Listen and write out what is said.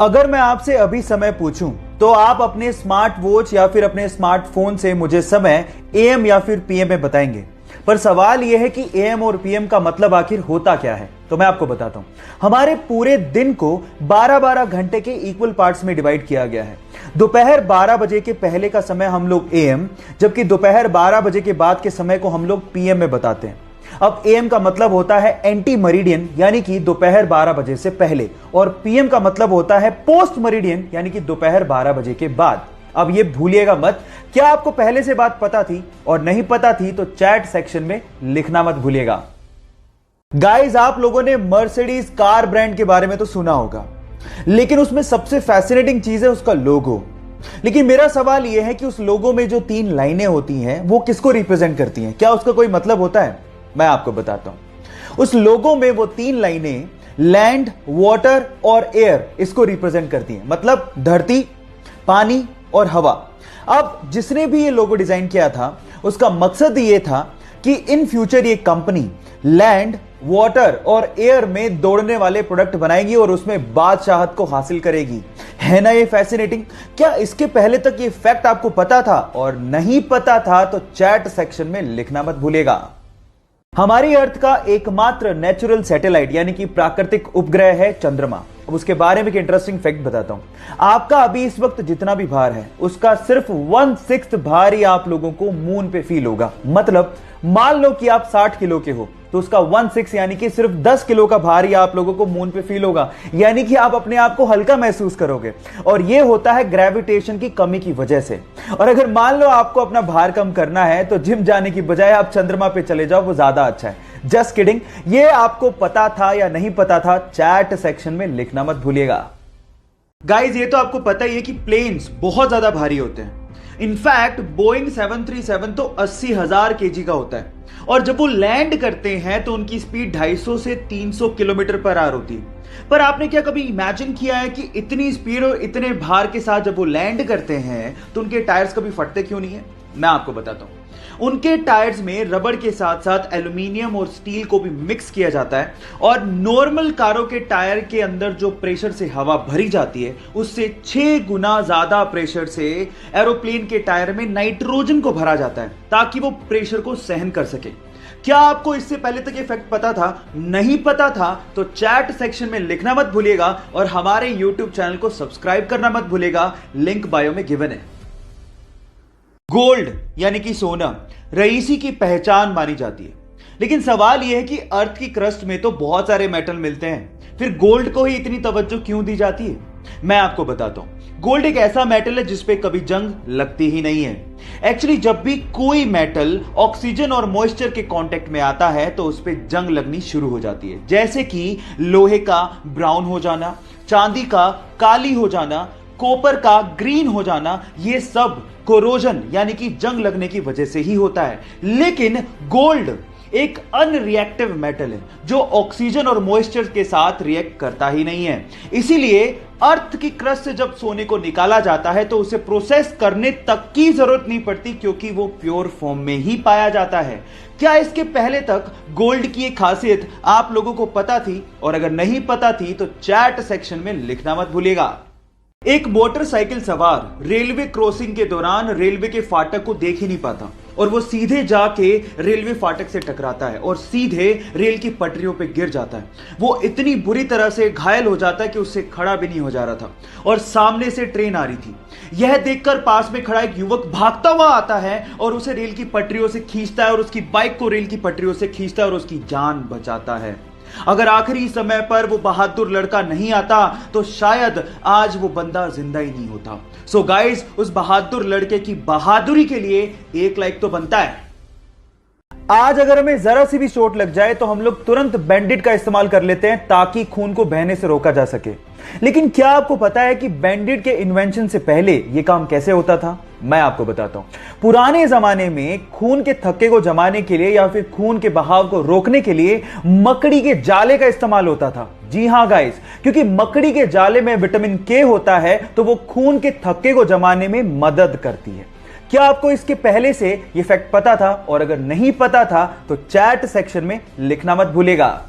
अगर मैं आपसे अभी समय पूछूं तो आप अपने स्मार्ट वॉच या फिर अपने स्मार्टफोन से मुझे समय एएम या फिर पीएम में बताएंगे। पर सवाल यह है कि एएम और पीएम का मतलब आखिर होता क्या है। तो मैं आपको बताता हूं। हमारे पूरे दिन को 12-12 घंटे के इक्वल पार्ट्स में डिवाइड किया गया है। दोपहर 12 बजे के पहले का समय हम लोग एएम, जबकि दोपहर 12 बजे के बाद के समय को हम लोग पीएम में बताते हैं। अब एएम का मतलब होता है एंटी मरीडियन, यानी कि दोपहर 12 बजे से पहले, और पीएम का मतलब होता है पोस्ट मरीडियन, यानी कि दोपहर 12 बजे के बाद। अब ये भूलिएगा मत। क्या आपको पहले से बात पता थी? और नहीं पता थी तो चैट सेक्शन में लिखना मत भूलिएगा। गाइस, आप लोगों ने मर्सिडीज कार ब्रांड के बारे में तो सुना होगा, लेकिन उसमें सबसे फैसिनेटिंग चीज है उसका लोगो। लेकिन मेरा सवाल यह है कि उस लोगो में जो 3 लाइनें होती हैं वो किसको रिप्रेजेंट करती हैं? क्या उसका कोई मतलब होता है? मैं आपको बताता हूं। उस लोगो में वो 3 लाइनें लैंड, वाटर और एयर इसको रिप्रेजेंट करती हैं, मतलब धरती, पानी और हवा। अब जिसने भी ये लोगो डिजाइन किया था उसका मकसद ये था कि इन फ्यूचर ये कंपनी लैंड, वाटर और एयर में दौड़ने वाले प्रोडक्ट बनाएगी और उसमें बादशाहत को हासिल करेगी। है ना ये फैसिनेटिंग? क्या इसके पहले तक ये फैक्ट आपको पता था? और नहीं पता था तो चैट सेक्शन में लिखना मत भूलिएगा। हमारी अर्थ का एकमात्र नेचुरल सैटेलाइट यानी कि प्राकृतिक उपग्रह है चंद्रमा। अब उसके बारे में एक इंटरेस्टिंग फैक्ट बताता हूं। आपका अभी इस वक्त जितना भी भार है उसका सिर्फ 1/6 भार ही आप लोगों को मून पे फील होगा। मतलब मान लो कि आप 60 किलो के हो तो उसका 1/6 यानी कि सिर्फ 10 किलो का भार ही आप लोगों को मून पे फील होगा, यानी कि आप अपने आप को हल्का महसूस करोगे। और यह होता है ग्रेविटेशन की कमी की वजह से। और अगर मान लो आपको अपना भार कम करना है तो जिम जाने की बजाय आप चंद्रमा पे चले जाओ, वो ज्यादा अच्छा है। Just kidding. ये आपको पता था या नहीं पता था? चैट सेक्शन में लिखना मत भूलिएगा। गाइस, ये तो आपको पता ही है कि प्लेन्स बहुत ज्यादा भारी होते हैं। इनफैक्ट बोइंग 737 तो 80,000 केजी का होता है, और जब वो लैंड करते हैं तो उनकी स्पीड 250 से 300 किलोमीटर पर आवर होती है। पर आपने क्या कभी इमेजिन किया है कि इतनी स्पीड और इतने भार के साथ जब वो लैंड करते हैं तो उनके टायर्स कभी फटते क्यों नहीं है? मैं आपको बताता हूं। उनके टायर्स में रबड़ के साथ साथ एल्यूमिनियम और स्टील को भी मिक्स किया जाता है, और नॉर्मल कारों के टायर के अंदर जो प्रेशर से हवा भरी जाती है उससे 6 गुना ज्यादा प्रेशर से एरोप्लेन के टायर में नाइट्रोजन को भरा जाता है ताकि वो प्रेशर को सहन कर सके। क्या आपको इससे पहले तक ये फैक्ट पता था? नहीं पता था तो चैट सेक्शन में लिखना मत भूलिएगा, और हमारे यूट्यूब चैनल को सब्सक्राइब करना मत भूलिएगा। लिंक बायो में गिवन है। गोल्ड यानी कि सोना रईसी की पहचान मानी जाती है, लेकिन सवाल यह है कि अर्थ की क्रस्ट में तो बहुत सारे मेटल मिलते हैं, फिर गोल्ड को ही इतनी तवज्जो क्यों दी जाती है? मैं आपको बताता हूं। गोल्ड एक ऐसा मेटल है जिसपे कभी जंग लगती ही नहीं है। एक्चुअली जब भी कोई मेटल ऑक्सीजन और मॉइस्चर के कांटेक्ट में आता है तो उस पर जंग लगनी शुरू हो जाती है, जैसे कि लोहे का ब्राउन हो जाना, चांदी का काली हो जाना, कॉपर का ग्रीन हो जाना। ये सब कोरोजन यानी कि जंग लगने की वजह से ही होता है। लेकिन गोल्ड एक अनरिएक्टिव मेटल है जो ऑक्सीजन और मॉइस्चर के साथ रिएक्ट करता ही नहीं है। इसीलिए अर्थ की क्रस्ट से जब सोने को निकाला जाता है तो उसे प्रोसेस करने तक की जरूरत नहीं पड़ती, क्योंकि वो प्योर फॉर्म में ही पाया जाता है। क्या इसके पहले तक गोल्ड की एक खासियत आप लोगों को पता थी? और अगर नहीं पता थी तो चैट सेक्शन में लिखना मत भूलिएगा। एक मोटरसाइकिल सवार रेलवे क्रॉसिंग के दौरान रेलवे के फाटक को देख ही नहीं पाता, और वो सीधे जाके रेलवे फाटक से टकराता है और सीधे रेल की पटरियों पे गिर जाता है। वो इतनी बुरी तरह से घायल हो जाता है कि उससे खड़ा भी नहीं हो जा रहा था, और सामने से ट्रेन आ रही थी। यह देखकर पास में खड़ा एक युवक भागता हुआ आता है और उसे रेल की पटरियों से खींचता है, और उसकी बाइक को रेल की पटरियों से खींचता है और उसकी जान बचाता है। अगर आखिरी समय पर वो बहादुर लड़का नहीं आता तो शायद आज वो बंदा जिंदा ही नहीं होता। सो गाइस, उस बहादुर लड़के की बहादुरी के लिए एक लाइक तो बनता है। आज अगर हमें जरा सी भी चोट लग जाए तो हम लोग तुरंत बैंडेड का इस्तेमाल कर लेते हैं ताकि खून को बहने से रोका जा सके। लेकिन क्या आपको पता है कि बैंडेड के इन्वेंशन से पहले यह काम कैसे होता था? मैं आपको बताता हूं। पुराने जमाने में खून के थक्के को जमाने के लिए या फिर खून के बहाव को रोकने के लिए मकड़ी के जाले का इस्तेमाल होता था। जी हां गाइस, क्योंकि मकड़ी के जाले में विटामिन के होता है तो वो खून के थक्के को जमाने में मदद करती है। क्या आपको इसके पहले से यह फैक्ट पता था? और अगर नहीं पता था तो चैट सेक्शन में लिखना मत भूलिएगा।